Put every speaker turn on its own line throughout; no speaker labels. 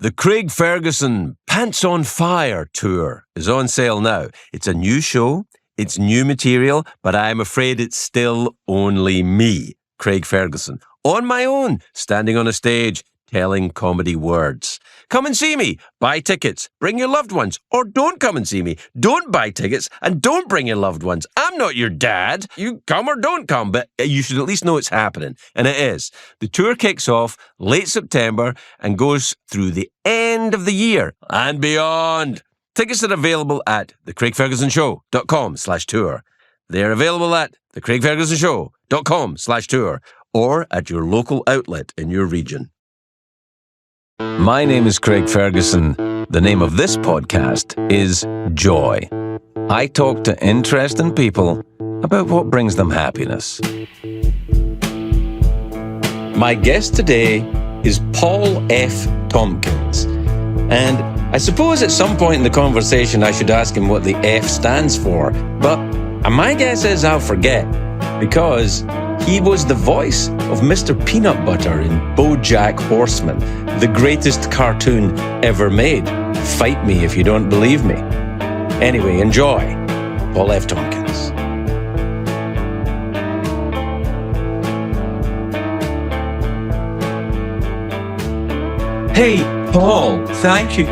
The Craig Ferguson Pants on Fire tour is on sale now. It's a new show, it's new material, but I'm afraid it's still only me, Craig Ferguson, on my own, standing on a stage, telling comedy words. Come and see me. Buy tickets. Bring your loved ones. Or don't come and see me. Don't buy tickets and don't bring your loved ones. I'm not your dad. You come or don't come, but you should at least know it's happening. And it is. The tour kicks off late September and goes through the end of the year and beyond. Tickets are available at thecraigfergusonshow.com/tour. They're available at thecraigfergusonshow.com/tour or at your local outlet in your region. My name is Craig Ferguson. The name of this podcast is Joy. I talk to interesting people about what brings them happiness. My guest today is Paul F. Tompkins. And I suppose at some point in the conversation I should ask him what the F stands for. But my guess is I'll forget, because he was the voice of Mr. Peanut Butter in Bojack Horseman, the greatest cartoon ever made. Fight me if you don't believe me. Anyway, enjoy. Paul F. Tompkins.
Hey, Paul, thank you.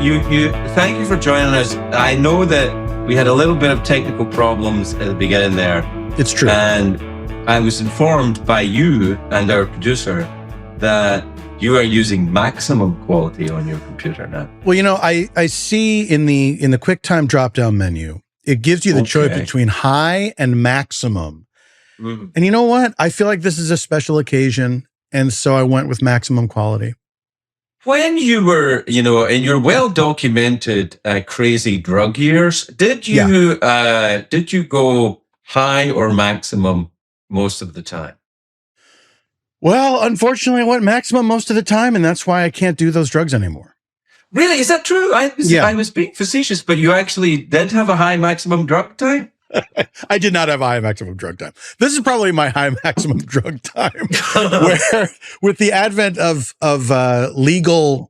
Thank you for joining us. I know that we had a little bit of technical problems at the beginning there.
It's true.
And I was informed by you and our producer that you are using maximum quality on your computer now.
Well, you know, I see in the QuickTime drop-down menu, it gives you the choice between high and maximum. Mm-hmm. And you know what? I feel like this is a special occasion, and so I went with maximum quality.
When you were, in your well-documented crazy drug years, did you go high or maximum most of the time?
Well, unfortunately, I went maximum most of the time, and that's why I can't do those drugs anymore.
Really? Is that true? I was being facetious, but you actually did have a high maximum drug time?
I did not have a high maximum drug time. This is probably my high maximum drug time, where with the advent of legal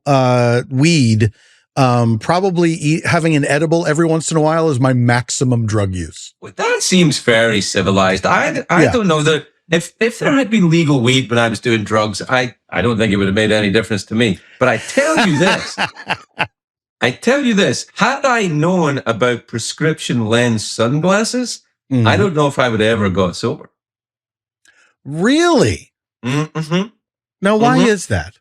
weed, probably having an edible every once in a while is my maximum drug use.
Well, that seems very civilized. I don't know that if there had been legal weed when I was doing drugs, I don't think it would have made any difference to me. But I tell you this, had I known about prescription lens sunglasses, I don't know if I would have ever got sober.
Really?
Mm-hmm.
Now, why is that?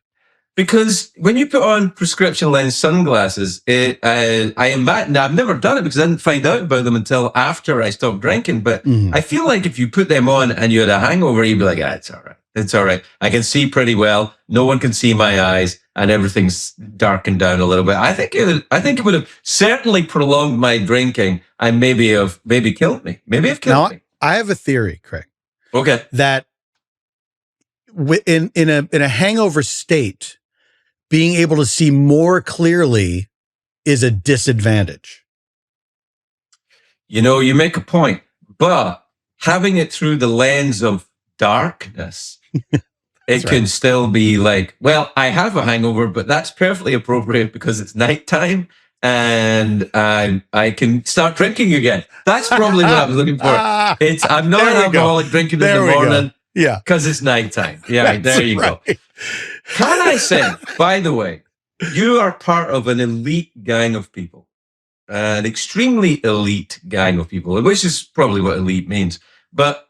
Because when you put on prescription lens sunglasses, I imagine, I've never done it because I didn't find out about them until after I stopped drinking. But I feel like if you put them on and you had a hangover, you'd be like, it's all right. It's all right. I can see pretty well. No one can see my eyes, and everything's darkened down a little bit. I think it would have certainly prolonged my drinking and maybe killed me. Maybe have killed me.
I have a theory, Craig.
Okay.
That in a hangover state, being able to see more clearly is a disadvantage.
You make a point, but having it through the lens of darkness, it can still be like, well, I have a hangover, but that's perfectly appropriate because it's nighttime and I can start drinking again. That's probably what I was looking for. I'm not an alcoholic drinking in the morning.
Yeah.
Because it's nighttime. Yeah, there you go. Can I say, by the way, you are part of an elite gang of people, an extremely elite gang of people, which is probably what elite means. But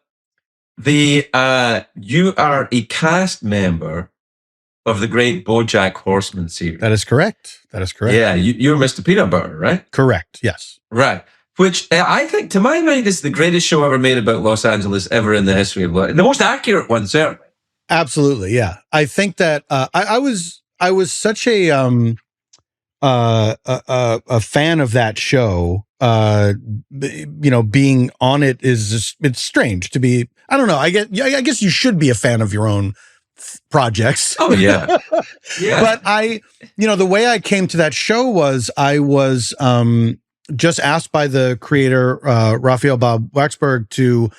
you are a cast member of the great Bojack Horseman series.
That is correct.
Yeah, you're Mr. Peanut Butter, right?
Correct. Yes.
Right. Which I think, to my mind, is the greatest show ever made about Los Angeles ever in the history of life. The most accurate one, certainly.
Absolutely, yeah. I think that I was such a fan of that show. Being on it is just, it's strange to be. I don't know. I guess you should be a fan of your own projects.
Oh yeah, yeah.
But the way I came to that show was I was just asked by the creator Raphael Bob Waxberg to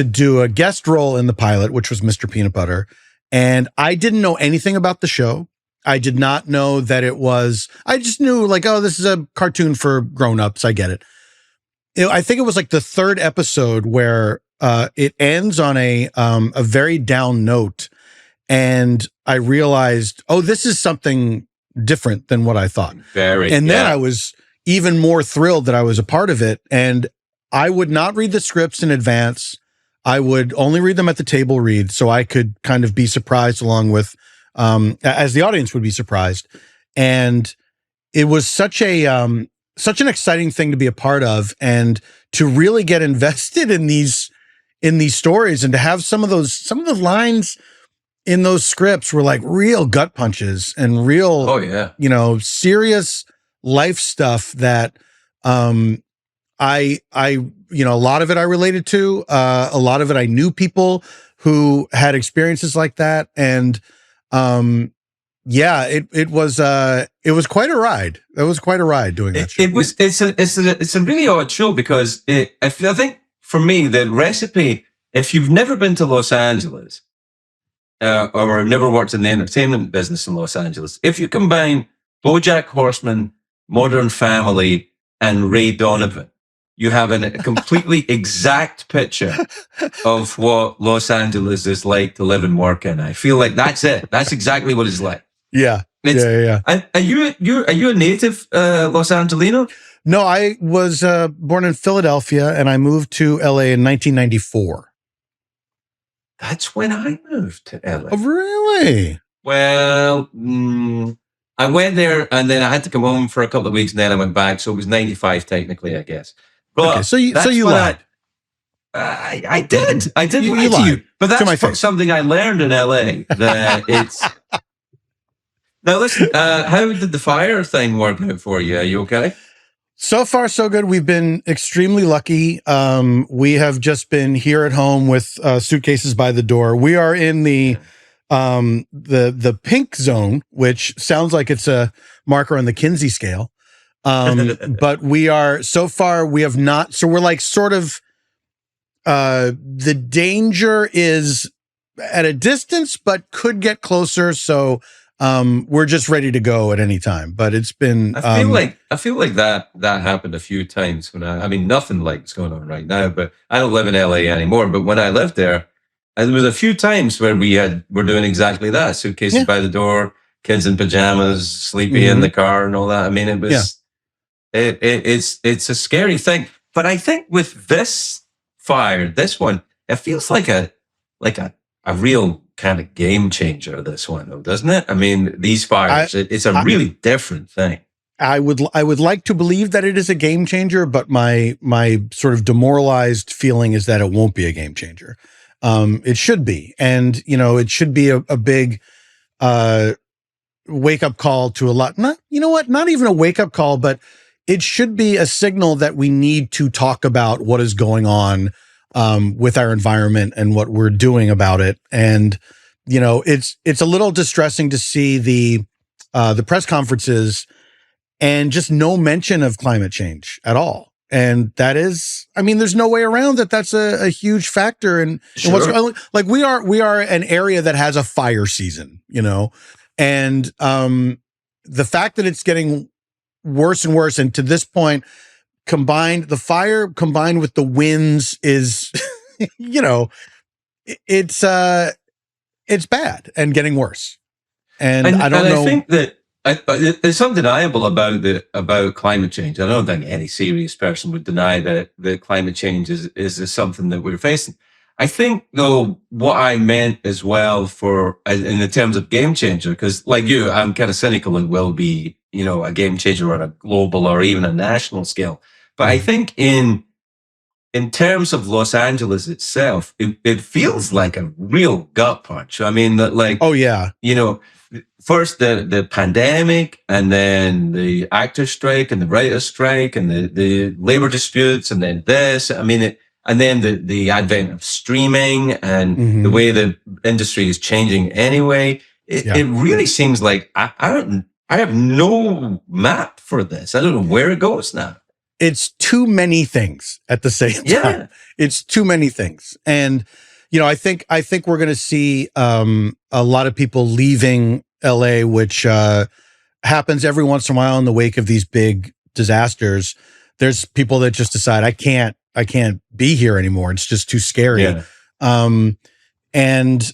do a guest role in the pilot, which was Mr. Peanut Butter, and I didn't know anything about the show. I did not know that it was, I just knew like, oh, this is a cartoon for grown-ups. I get it. I think it was like the third episode where it ends on a very down note. And I realized, oh, this is something different than what I thought. And then I was even more thrilled that I was a part of it. And I would not read the scripts in advance. I would only read them at the table read so I could kind of be surprised along with, as the audience would be surprised. And it was such an exciting thing to be a part of and to really get invested in these stories and to have some of the lines in those scripts were like real gut punches and real, serious life stuff that, a lot of it I related to, a lot of it I knew people who had experiences like that. And, it was quite a ride. It was quite a ride doing that show.
It's a really odd show because I think for me, the recipe, if you've never been to Los Angeles, or never worked in the entertainment business in Los Angeles, if you combine Bojack Horseman, Modern Family, and Ray Donovan, you have a completely exact picture of what Los Angeles is like to live and work in. I feel like that's it. That's exactly what it's like.
Yeah.
Are you a native Los Angelino?
No, I was born in Philadelphia and I moved to LA in 1994.
That's when I moved to LA.
Oh, really?
Well, I went there and then I had to come home for a couple of weeks and then I went back. So it was 95 technically, I guess. But
okay, so you lied.
I did
You
lie to
lied.
you. But that's something I learned in LA. That it's... Now listen, how did the fire thing work out for you? Are you okay?
So far, so good. We've been extremely lucky. We have just been here at home with suitcases by the door. We are in the pink zone, which sounds like it's a marker on the Kinsey scale. But we have not. So we're like sort of, the danger is at a distance, but could get closer. So, we're just ready to go at any time, but it's been,
I feel like that happened a few times when I mean, nothing like what's going on right now, but I don't live in LA anymore. But when I lived there, there was a few times where we're doing exactly that. Suitcases by the door, kids in pajamas, sleepy in the car and all that. I mean, it was, it's a scary thing, but I think with this this one, it feels like a real kind of game changer, this one, though, doesn't it? I mean, these fires, it's a really different thing.
I would like to believe that it is a game changer, but my sort of demoralized feeling is that it won't be a game changer. It should be. And, it should be a big, wake up call to a lot. Not even a wake up call, but it should be a signal that we need to talk about what is going on with our environment and what we're doing about it. And, it's a little distressing to see the press conferences and just no mention of climate change at all. And that is, I mean, there's no way around that. That's a huge factor. And what's like, we are an area that has a fire season, and the fact that it's getting worse and worse. And to this point, the fire combined with the winds is, it's bad and getting worse. And I don't know.
I think that it's undeniable about climate change. I don't think any serious person would deny that climate change is something that we're facing. I think, though, what I meant as well in the terms of game changer, because like you, I'm kind of cynical and will be, a game changer on a global or even a national scale. But I think in terms of Los Angeles itself, it feels like a real gut punch. I mean,
oh yeah,
first the pandemic, and then the actors strike and the writers strike and the labor disputes, and then this. I mean, and then the advent of streaming and the way the industry is changing anyway. It really seems like I have no map for this. I don't know where it goes now.
It's too many things at the same time.
Yeah.
It's too many things. And, I think we're going to see, a lot of people leaving LA, which happens every once in a while in the wake of these big disasters. There's people that just decide I can't be here anymore. It's just too scary.
Yeah.
And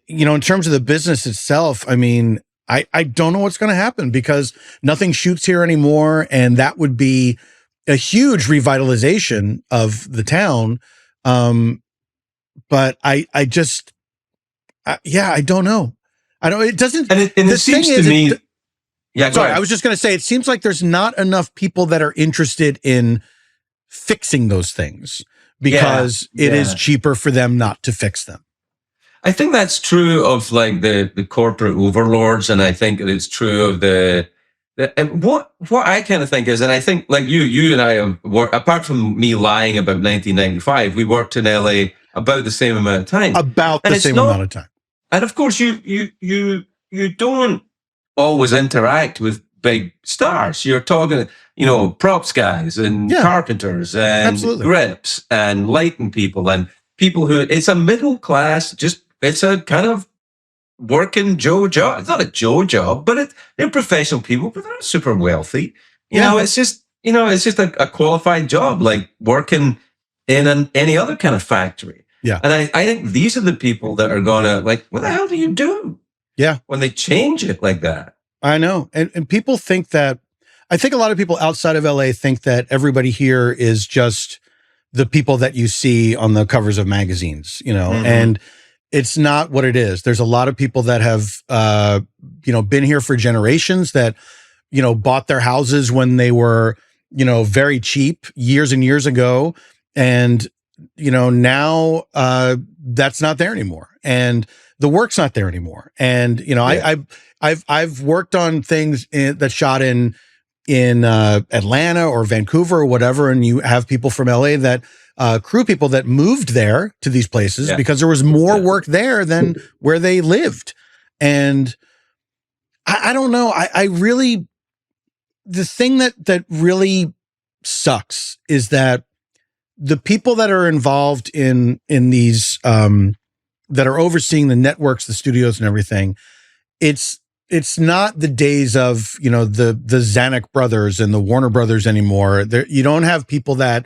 in terms of the business itself, I mean, I don't know what's going to happen because nothing shoots here anymore, and that would be a huge revitalization of the town. But I don't know. It doesn't.
And it seems to me.
Sorry, I was just going to say, it seems like there's not enough people that are interested in fixing those things because it is cheaper for them not to fix them.
I think that's true of like the corporate overlords, and I think it's true of and what I kind of think is, and I think like you and I have worked, apart from me lying about 1995, we worked in LA about the same amount of time.
Amount of time.
And of course, you don't always interact with big stars. You're talking, props guys and carpenters and grips and lighting people and people who, it's a middle class, it's a kind of working Joe job. It's not a Joe job, but they're professional people, but they're not super wealthy. It's just a qualified job, like working in any other kind of factory.
Yeah.
And I think these are the people that are going to like, what the hell do you do?
Yeah.
When they change it like that.
I know. And people think that, I think a lot of people outside of LA think that everybody here is just the people that you see on the covers of magazines, and it's not what it is. There's a lot of people that have, been here for generations that, bought their houses when they were, very cheap years and years ago. And, now that's not there anymore. And the work's not there anymore. And, I've worked on things that shot in Atlanta or Vancouver or whatever. And you have people from LA that, crew people that moved there to these places because there was more work there than where they lived. And I don't know. I really, the thing that really sucks is that the people that are involved in these, that are overseeing the networks, the studios and everything, it's not the days of, the Zanuck brothers and the Warner brothers anymore. You don't have people that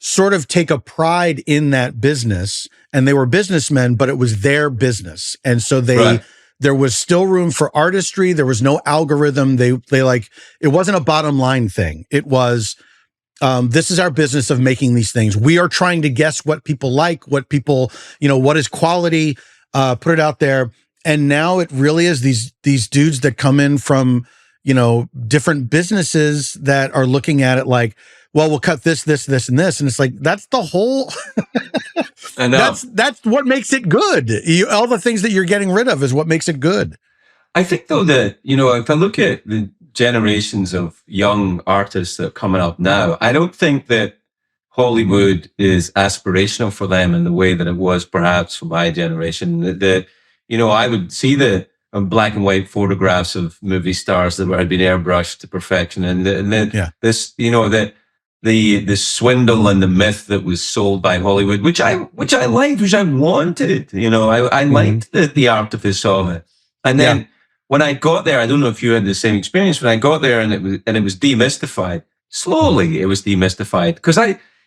sort of take a pride in that business, and they were businessmen, but it was their business. And so there was still room for artistry. There was no algorithm. They it wasn't a bottom line thing. It was, this is our business of making these things. We are trying to guess what people like, what people, what is quality, put it out there. And now it really is these dudes that come in from, different businesses that are looking at it like, well, we'll cut this, and this. And it's like, that's the whole,
I know.
That's what makes it good. All the things that you're getting rid of is what makes it good.
I think though that, if I look at the generations of young artists that are coming up now, I don't think that Hollywood is aspirational for them in the way that it was perhaps for my generation. I would see the black and white photographs of movie stars that had been airbrushed to perfection, and this, the swindle and the myth that was sold by Hollywood, which I liked, which I wanted. I liked the artifice of it. And then when I got there, I don't know if you had the same experience. When I got there and it was demystified. Slowly, it was demystified because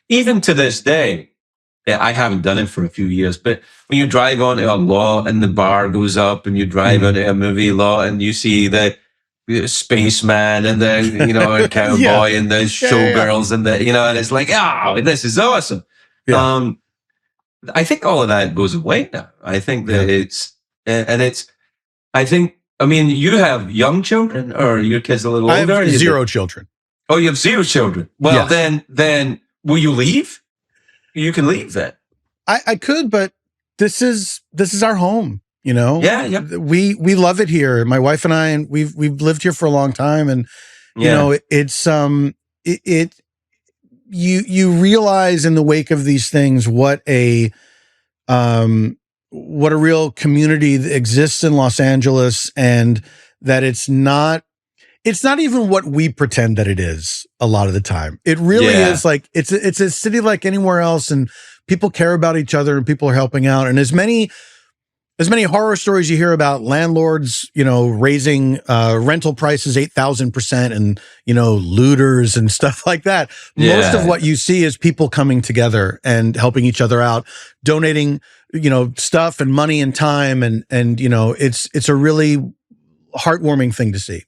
even to this day. I haven't done it for a few years, but when you drive onto a lot and the bar goes up and you drive onto a movie lot and you see the spaceman and the, cowboy and the showgirls and and it's like, this is awesome. Yeah. I think all of that goes away now. I think that you have young children or your kids a little older?
I have 0 children.
Oh, you have 0 children. Well, then will you leave? You can leave then.
I could, but this is our home,
Yeah.
We love it here. My wife and I, and we've lived here for a long time, and it's you realize in the wake of these things what a real community exists in Los Angeles, and that it's not even what we pretend that it is a lot of the time. It really is like, it's a city like anywhere else, and people care about each other and people are helping out. And as many as many horror stories you hear about landlords, raising rental prices 8,000% and, looters and stuff like that.
Yeah.
Most of what you see is people coming together and helping each other out, donating, stuff and money and time. And it's a really heartwarming thing to see.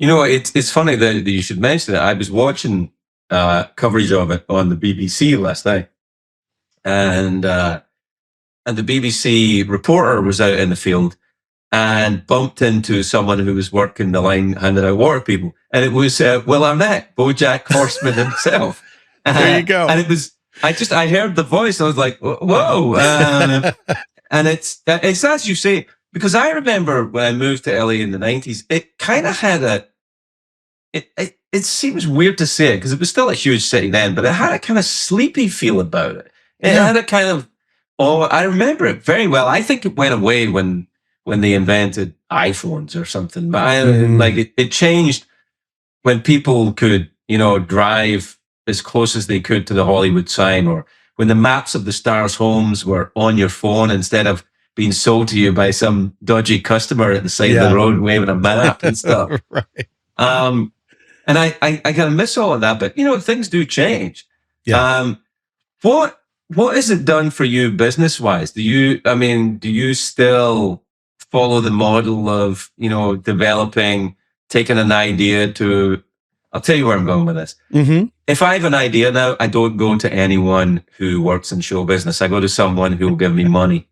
It's funny that you should mention it. I was watching coverage of it on the BBC last night, and the BBC reporter was out in the field and bumped into someone who was working the line, handing out water to people, and it was Will Arnett, Bojack Horseman himself.
There you go.
And it was I heard the voice. And I was like, whoa! And it's as you say. Because I remember when I moved to LA in the 90s, it kind of had it seems weird to say it because it was still a huge city then, but it had a kind of sleepy feel about it. It had a kind of, I remember it very well. I think it went away when they invented iPhones or something, but it changed when people could, drive as close as they could to the Hollywood sign, or when the maps of the stars' homes were on your phone instead of being sold to you by some dodgy customer at the side of the road waving a map and stuff.
Right.
And I kind of miss all of that, but things do change.
Yeah.
What has it done for you business wise? Do you still follow the model of, developing, taking an idea to, I'll tell you where I'm going with this.
Mm-hmm.
If I have an idea now, I don't go to anyone who works in show business. I go to someone who will give me money.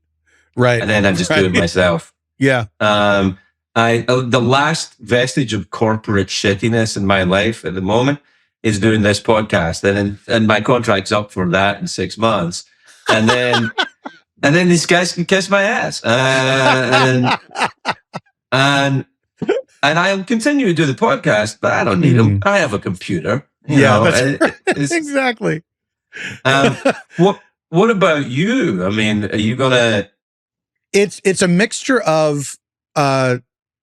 Right.
And then I just do it myself.
Yeah.
The last vestige of corporate shittiness in my life at the moment is doing this podcast. And my contract's up for that in 6 months. And then, these guys can kiss my ass. And I'll continue to do the podcast, but I don't need them. I have a computer.
Exactly.
What about you? I mean, are you gonna?
It's a mixture of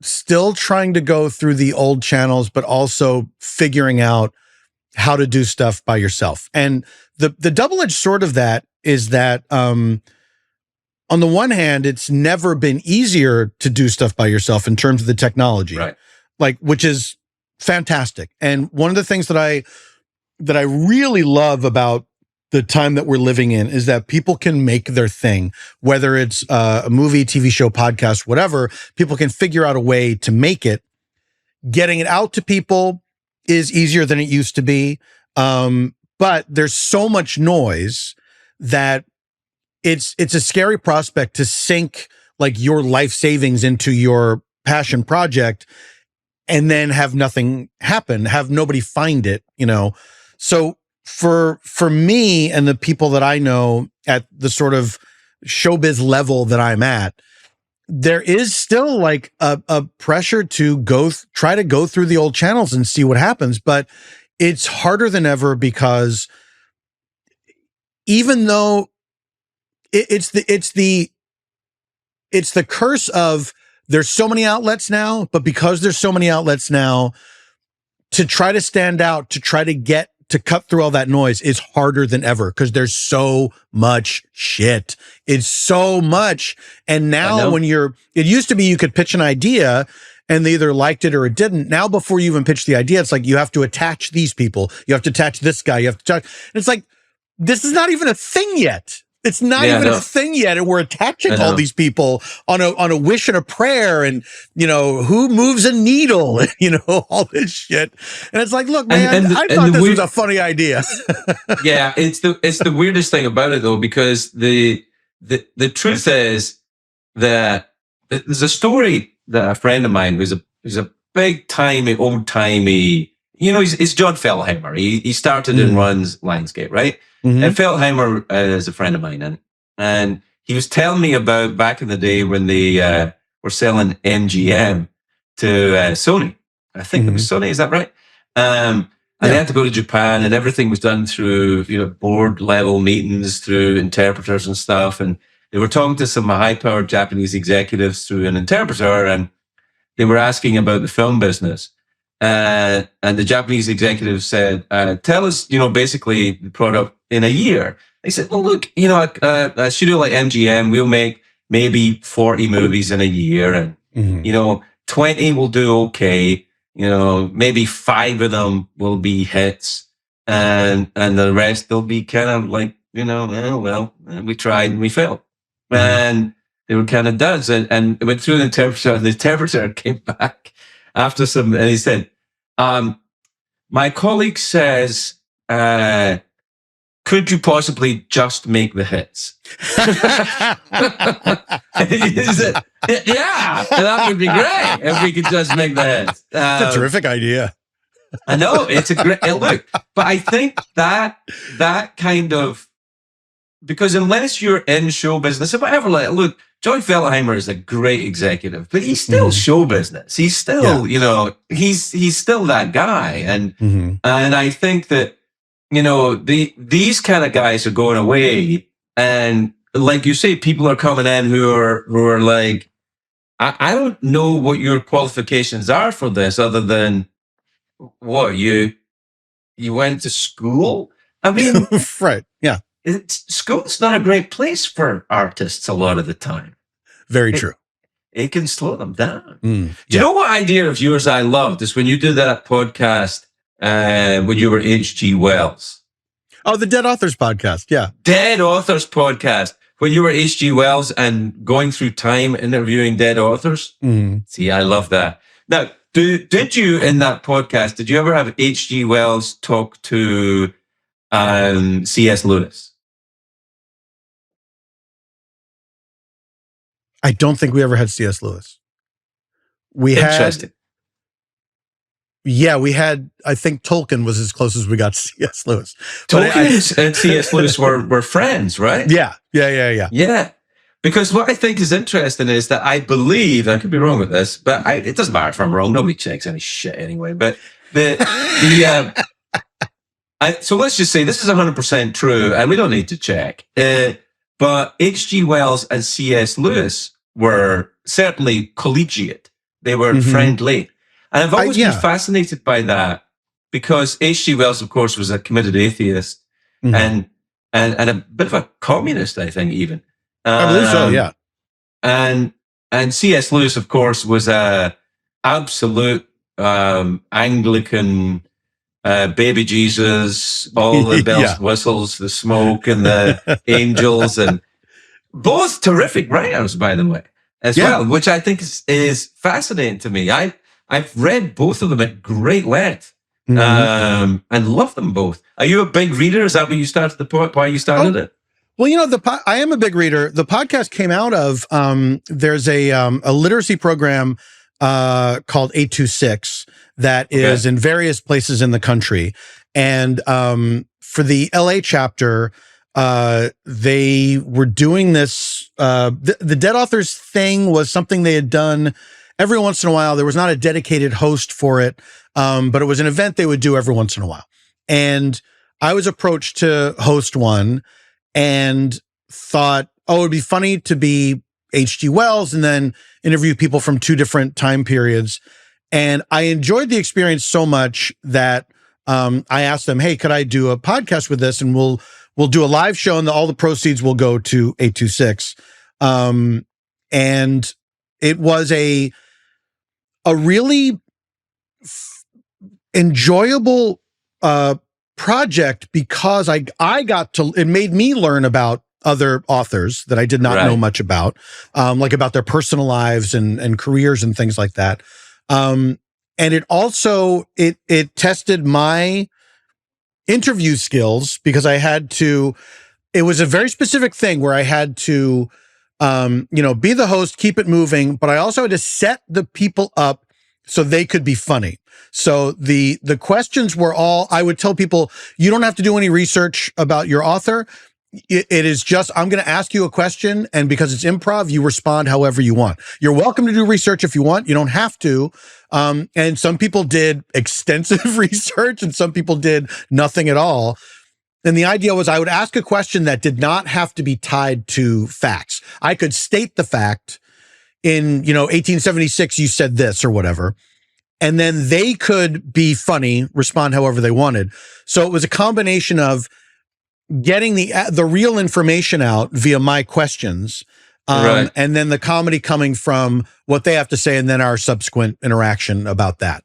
still trying to go through the old channels, but also figuring out how to do stuff by yourself. And the double-edged sword of that is that on the one hand, it's never been easier to do stuff by yourself in terms of the technology,
right?
Which is fantastic. And one of the things that I really love about the time that we're living in is that people can make their thing, whether it's a movie, TV show, podcast, whatever. People can figure out a way to make it. Getting it out to people is easier than it used to be. But there's so much noise that it's a scary prospect to sink like your life savings into your passion project and then have nothing happen, have nobody find it, So for me and the people that I know at the sort of showbiz level that I'm at, there is still like a pressure to try to go through the old channels and see what happens. But it's harder than ever because even though it's the curse of there's so many outlets now, but because there's so many outlets now, to try to stand out, to try to cut through all that noise is harder than ever because there's so much shit. It's so much. And now it used to be you could pitch an idea and they either liked it or it didn't. Now, before you even pitch the idea, it's like you have to attach these people. You have to attach this guy. You have to attach. It's like, this is not even a thing yet. It's not even a thing yet, and we're attaching all these people on a wish and a prayer, and who moves a needle, and all this shit. And it's like, look, man, I thought this was a funny idea.
Yeah, it's the weirdest thing about it though, because the truth is that there's a story that a friend of mine who's a big timey, old timey, he's John Feldheimer. He started and runs Lionsgate, right? Mm-hmm. And Feldheimer is a friend of mine, and he was telling me about back in the day when they were selling MGM to Sony. I think it was Sony. Is that right? And they had to go to Japan, and everything was done through board level meetings, through interpreters and stuff. And they were talking to some high powered Japanese executives through an interpreter, and they were asking about the film business. And the Japanese executive said, tell us, basically the product in a year. They said, well, look, a studio like MGM, we'll make maybe 40 movies in a year, and
Mhm.
20 will do okay. Maybe 5 of them will be hits, and the rest will be kind of like, we tried and we failed. And they were kind of duds. And it went through the interpreter, and the interpreter came back after some, and he said, my colleague says, could you possibly just make the hits? He said, yeah, that would be great if we could just make the hits.
It's a terrific idea.
I know, it's a great look. But I think that kind of, because unless you're in show business, if I ever look, John Feltheimer is a great executive, but he's still show business. He's still, he's still that guy. And I think that, these kind of guys are going away. And like you say, people are coming in who are like, I don't know what your qualifications are for this, other than what you went to school. I mean,
right. Yeah.
School's not a great place for artists a lot of the time.
Very true.
It can slow them down. Do you know what idea of yours I loved is when you did that podcast when you were H.G. Wells?
Oh, the Dead Authors podcast. Yeah.
Dead Authors podcast. When you were H.G. Wells and going through time interviewing dead authors. See, I love that. Now, did you, in that podcast, did you ever have H.G. Wells talk to C.S. Lewis?
I don't think we ever had C.S. Lewis.
Interesting.
We had, I think Tolkien was as close as we got to C.S. Lewis.
Tolkien and C.S. Lewis were friends, right?
Yeah.
Yeah. Because what I think is interesting is that I believe, I could be wrong with this, but it doesn't matter if I'm wrong. Nobody checks any shit anyway. But so let's just say this is 100% true, and we don't need to check. But H.G. Wells and C.S. Lewis were certainly collegiate. They were friendly. And I've always been fascinated by that, because H.G. Wells, of course, was a committed atheist and a bit of a communist, I think, even.
I believe so, yeah.
And C.S. Lewis, of course, was a absolute Anglican baby Jesus, all the bells and whistles, the smoke and the angels, and both terrific writers, by the way, as well, which I think is fascinating to me. I've read both of them at great length and love them both. Are you a big reader? Is that why you started why you started it?
Well, I am a big reader. The podcast came out of, there's a literacy program called 826 that is in various places in the country. And for the LA chapter, they were doing this, the Dead Authors thing was something they had done every once in a while. There was not a dedicated host for it, but it was an event they would do every once in a while. And I was approached to host one and thought, oh, it'd be funny to be H.G. Wells and then interview people from 2 different time periods. And I enjoyed the experience so much that I asked them, hey, could I do a podcast with this? And we'll do a live show, and all the proceeds will go to 826. And it was a really enjoyable project, because I got to, it made me learn about other authors that I did not know much about, like about their personal lives and careers and things like that. And it also, it tested my interview skills, because I had to, it was a very specific thing where I had to, be the host, keep it moving, but I also had to set the people up so they could be funny. So the questions were all, I would tell people, you don't have to do any research about your author. It is just, I'm going to ask you a question, and because it's improv, you respond however you want. You're welcome to do research if you want. You don't have to. And some people did extensive research, and some people did nothing at all. And the idea was I would ask a question that did not have to be tied to facts. I could state the fact in, 1876, you said this or whatever. And then they could be funny, respond however they wanted. So it was a combination of getting the real information out via my questions,
Right.
And then the comedy coming from what they have to say, and then our subsequent interaction about that.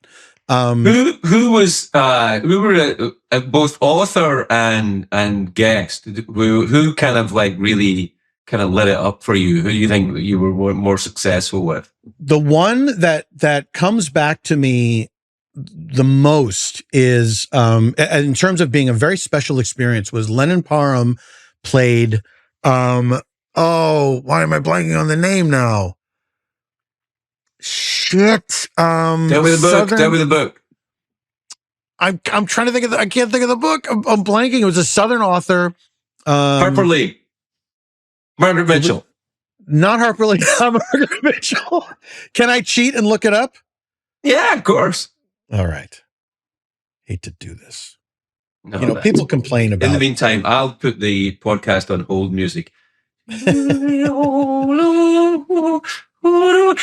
Who were both author and guest? Who kind of like really kind of lit it up for you? Who do you think you were more successful with?
The one that comes back to me the most is, in terms of being a very special experience, was Lennon Parham played, why am I blanking on the name now? Shit.
Tell me the book.
I'm trying to think of I can't think of the book. I'm blanking. It was a Southern author.
Harper Lee. Margaret Mitchell.
Not Harper Lee. Margaret Mitchell. Can I cheat and look it up?
Yeah, of course.
All right. Hate to do this.
No,
people complain about.
In the meantime, I'll put the podcast on hold music.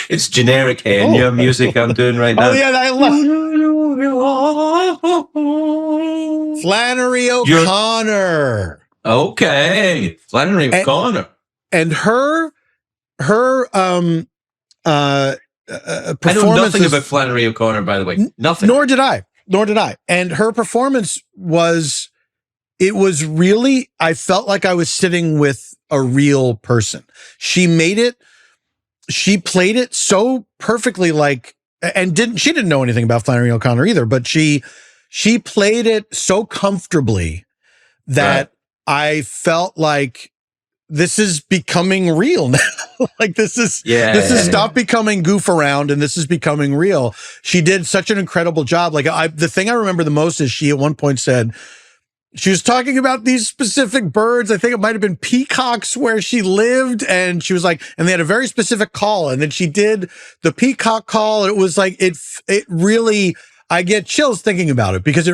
It's generic Enya music I'm doing right now.
Oh yeah, I love Flannery O'Connor.
Okay, Flannery O'Connor.
And her performance.
I know nothing about Flannery O'Connor, by the way. Nothing.
Nor did I. And her performance was really, I felt like I was sitting with a real person. She played it so perfectly, she didn't know anything about Flannery O'Connor either, but she played it so comfortably that I felt like this is becoming real now. This is stop becoming goof around, and this is becoming real. She did such an incredible job. The thing I remember the most is she at one point said, she was talking about these specific birds. I think it might've been peacocks where she lived. And she was like, and they had a very specific call. And then she did the peacock call. It was like, it really, I get chills thinking about it because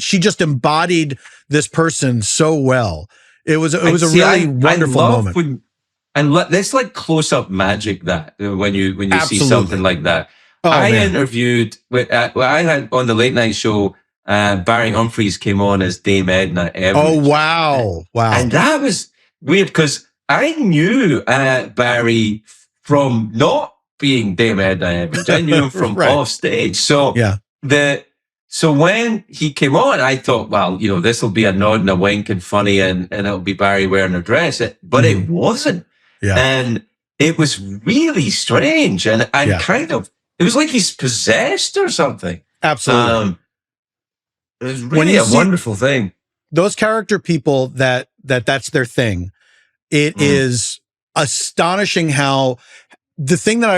she just embodied this person so well. It was a really wonderful moment.
And that's like close-up magic that when you see
Absolutely.
something like that. Interviewed with, I had on the late night show, Barry Humphries came on as Dame Edna Everett.
Oh, wow.
And that was weird because I knew Barry from not being Dame Edna Everett. I knew him from off stage. So so when he came on, I thought, well, this will be a nod and a wink and funny and it'll be Barry wearing a dress. But it wasn't.
Yeah.
And it was really strange. And it was like he's possessed or something.
Absolutely.
It was really a wonderful thing.
Those character people that's their thing. It is astonishing how the thing that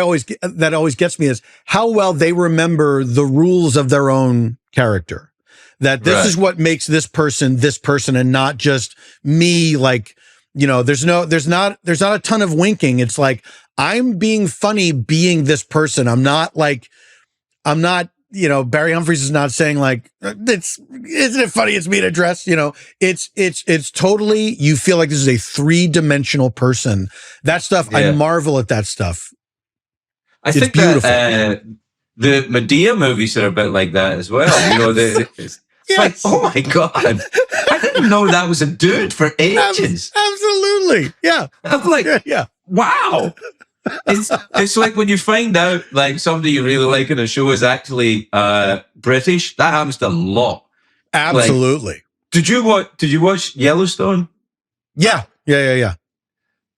always gets me is how well they remember the rules of their own character. That this is what makes this person and not just me. There's not a ton of winking. It's like, I'm being funny being this person. I'm not, Barry Humphries is not saying isn't it funny? It's me in a dress. It's totally, you feel like this is a 3-dimensional person. That stuff, I marvel at that stuff.
It's think beautiful. That the Medea movies are a bit like that as well. It's like, oh my God, I didn't know that was a dude for ages.
Absolutely. Yeah.
I'm like, wow. It's like when you find out somebody you really like in a show is actually British. That happens a lot.
Absolutely.
Did you watch Yellowstone?
Yeah.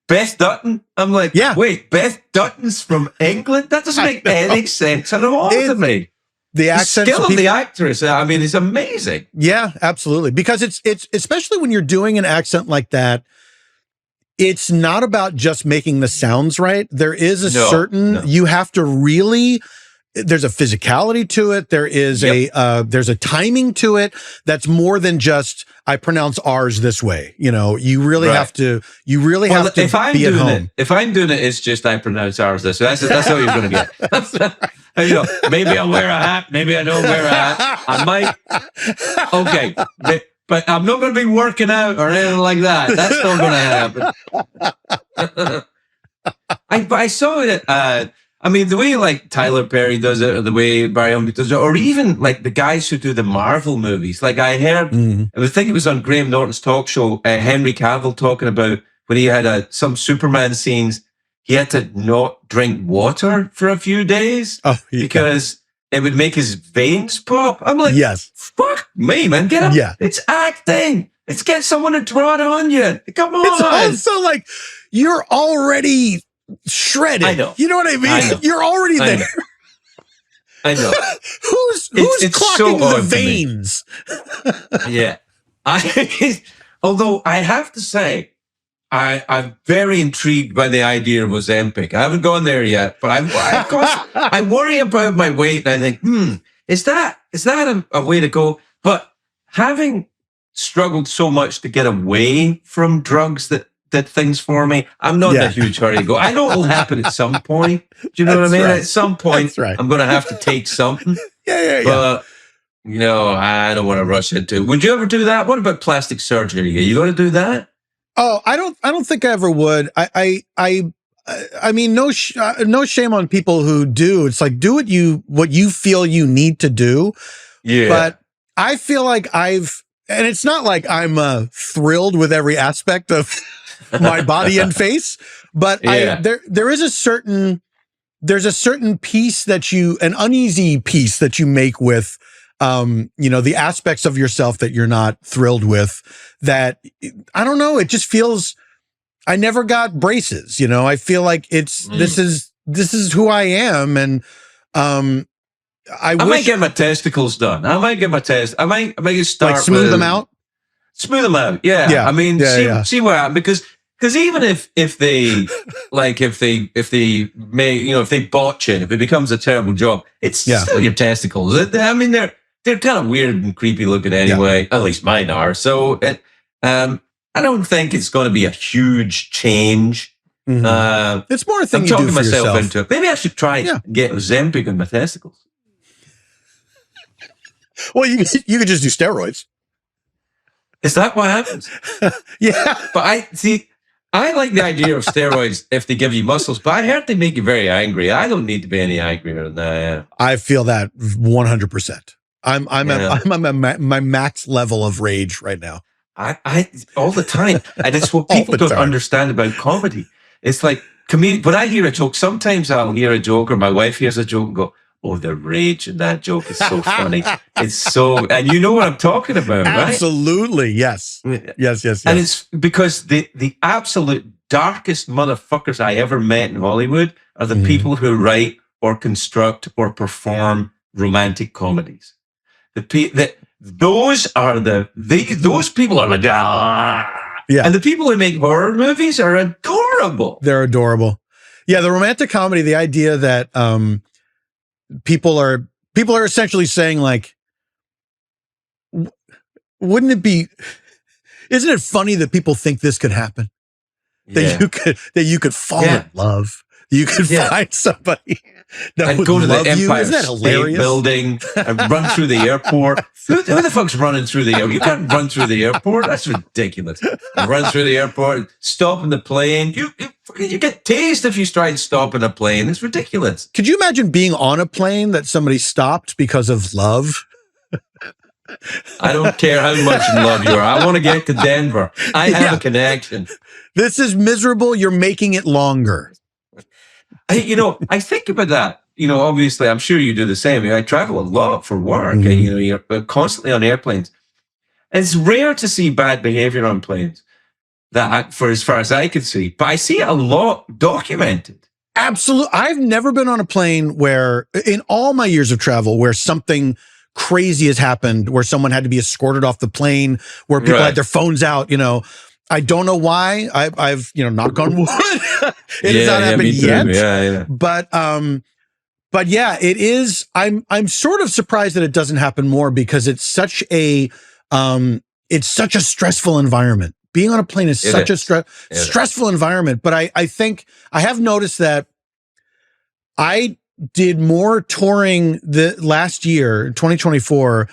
Beth Dutton? I'm like, wait, Beth Dutton's from England? That doesn't make any sense at all to me.
The accent,
skill of the actress, is amazing.
Yeah, absolutely. Because it's especially when you're doing an accent like that, it's not about just making the sounds right. There is you have to really, there's a physicality to it. There is there's a timing to it that's more than just, I pronounce R's this way. You really have to, be at home.
If I'm doing it, it's just, I pronounce R's this way. That's all you're going to get. Maybe I'll wear a hat. Maybe I don't wear a hat. I might. Okay. But I'm not going to be working out or anything like that. That's not going to happen. I saw it. The way Tyler Perry does it, or the way Barry Humphries does it, or even the guys who do the Marvel movies. I heard, I think it was on Graham Norton's talk show, Henry Cavill talking about when he had some Superman scenes, he had to not drink water for a few days because it would make his veins pop. I'm like,
yes,
fuck me, man. Get up.
Yeah.
It's acting. Let's get someone to draw it on you. Come on.
It's also like you're already shredded.
I know.
You know what I mean? You're already there.
I know.
Who's
it's
clocking
so
the
hard
veins?
Yeah. Although I have to say, I'm very intrigued by the idea of Ozempic. I haven't gone there yet, but I worry about my weight. And I think, is that a way to go? But having struggled so much to get away from drugs that did things for me, I'm not in a huge hurry to go. I know it'll happen at some point. Do you know what I mean?
Right.
At some point, I'm going to have to take something. But, I don't want to rush into it. Would you ever do that? What about plastic surgery? Are you going to do that?
Oh, I don't think I ever would. I mean, no shame on people who do. It's like, do what you feel you need to do.
Yeah.
But I feel like and it's not like I'm thrilled with every aspect of my body and face, but there's a certain piece an uneasy piece that you make with, the aspects of yourself that you're not thrilled with, that I don't know. It just feels, I never got braces, I feel like this is who I am. And, I
might get my testicles done. I might get my I might start
like smooth them out.
Smooth them out. Yeah. I mean, see what happens, because even if they botch it, if it becomes a terrible job, it's still your testicles. I mean, they're kind of weird and creepy looking anyway. At least mine are. So I don't think it's going to be a huge change. Mm-hmm.
It's more a thing
I'm
you
talking
do for
myself
yourself.
into it. Maybe I should try and get Ozempic in my testicles.
Well, you could just do steroids.
Is that what happens?
Yeah.
But I like the idea of steroids if they give you muscles, but I heard they make you very angry. I don't need to be any angrier than that.
I feel that 100%. I'm at my max level of rage right now.
I all the time. And it's what people don't understand about comedy. It's like when I hear a joke, sometimes I'll hear a joke or my wife hears a joke and go, oh, the rage in that joke is so funny. It's so, and you know what I'm talking about, right?
Absolutely. Yes. Yes.
And it's because the absolute darkest motherfuckers I ever met in Hollywood are the people who write or construct or perform romantic comedies. Those people are like, and the people who make horror movies are adorable.
They're adorable. Yeah. The romantic comedy, the idea that, people are essentially saying, like, isn't it funny that people think this could happen? That you could fall in love. You could find somebody that
and
would
go to
love
the
you.
Empire
Isn't that
State
hilarious?
Building and run through the airport. Who the fuck's running through the airport? You can't run through the airport. That's ridiculous. Run through the airport, stop in the plane. You get tased if you try and stop in a plane. It's ridiculous.
Could you imagine being on a plane that somebody stopped because of love?
I don't care how much in love you are. I want to get to Denver. I have a connection.
This is miserable. You're making it longer.
I think about that. Obviously, I'm sure you do the same. I travel a lot for work, and you're constantly on airplanes. And it's rare to see bad behavior on planes. For as far as I can see, but I see it a lot documented.
Absolutely. I've never been on a plane where, in all my years of travel, where something crazy has happened, where someone had to be escorted off the plane, where people had their phones out. I don't know why. I've knock on wood, it has not happened yet.
Yeah.
But yeah, it is. I'm sort of surprised that it doesn't happen more, because it's such a stressful environment. Being on a plane is such a stressful environment. But I think I have noticed that I did more touring the last year, 2024,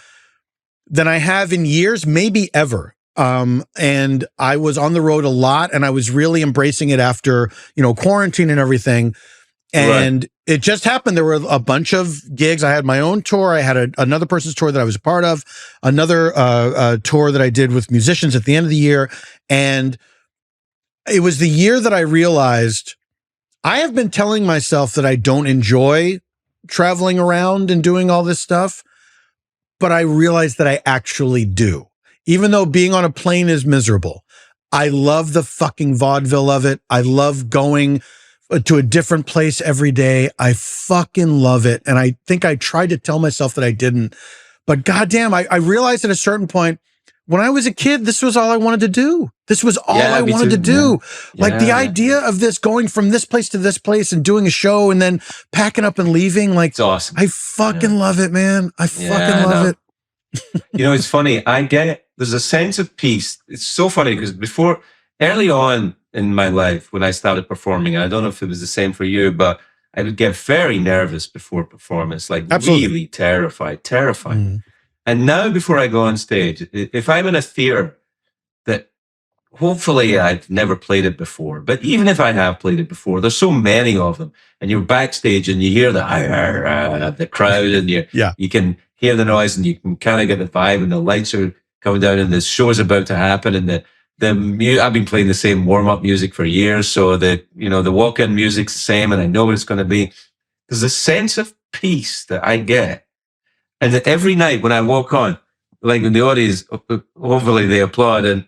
than I have in years, maybe ever. And I was on the road a lot, and I was really embracing it after, quarantine and everything. And it just happened. There were a bunch of gigs. I had my own tour. I had another person's tour that I was a part of, another tour that I did with musicians at the end of the year. And it was the year that I realized I have been telling myself that I don't enjoy traveling around and doing all this stuff, but I realize that I actually do. Even though being on a plane is miserable, I love the fucking vaudeville of it. I love going to a different place every day. I fucking love it. And I think I tried to tell myself that I didn't, but goddamn, I realized at a certain point, when I was a kid, this was all I wanted to do. This was all I wanted to do.
Yeah.
Like the idea of this going from this place to this place and doing a show and then packing up and leaving. Like,
it's awesome.
I fucking love it, man. I fucking love it.
It's funny. There's a sense of peace. It's so funny because early on in my life, when I started performing, I don't know if it was the same for you, but I would get very nervous before performance, like really terrified. Mm. And now before I go on stage, if I'm in a theater that hopefully I've never played it before, but even if I have played it before, there's so many of them and you're backstage and you hear the crowd and you can hear the noise and you can kind of get the vibe and the lights are coming down and the show's about to happen and I've been playing the same warm-up music for years. So the walk-in music's the same and I know what it's going to be. There's a sense of peace that I get. And that every night when I walk on, like in the audience, hopefully they applaud. And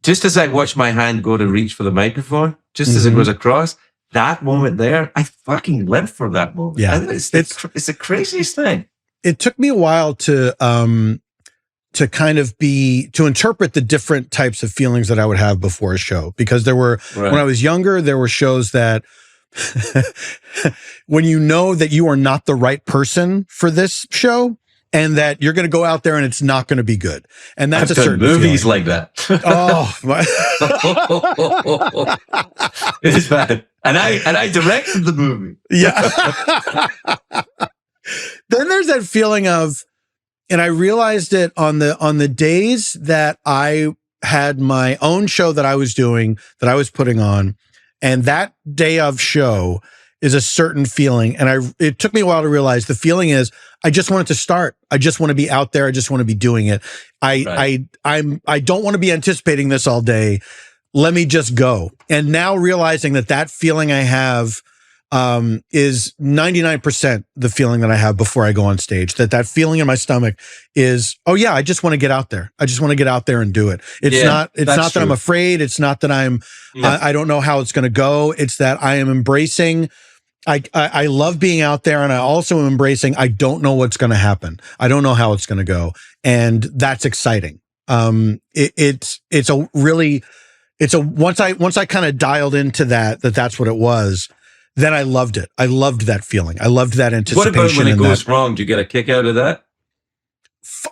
just as I watch my hand go to reach for the microphone, just as it goes across, that moment there, I fucking live for that moment.
Yeah.
And it's the craziest thing.
It took me a while to kind of to interpret the different types of feelings that I would have before a show, because when I was younger, there were shows that when you know that you are not the right person for this show and that you're going to go out there and it's not going to be good. And that's
I've
a certain
movies
feeling.
like that.
Oh, my.
It's bad. And I directed the movie.
Yeah. Then there's that feeling of, and I realized it on the days that I had my own show that I was doing, that I was putting on, and that day of show is a certain feeling. And it took me a while to realize the feeling is, I just want it to start. I just want to be out there. I just want to be doing it. I don't want to be anticipating this all day. Let me just go. And now realizing that feeling I have is 99% the feeling that I have before I go on stage. That feeling in my stomach is, oh yeah, I just want to get out there. I just want to get out there and do it. It's not that I'm afraid. It's not that I don't know how it's going to go. It's that I am embracing. I love being out there, and I also am embracing, I don't know what's going to happen. I don't know how it's going to go. And that's exciting. Once I kind of dialed into that's what it was. Then I loved it. I loved that feeling. I loved that anticipation.
What about when it goes wrong? Do you get a kick out of that?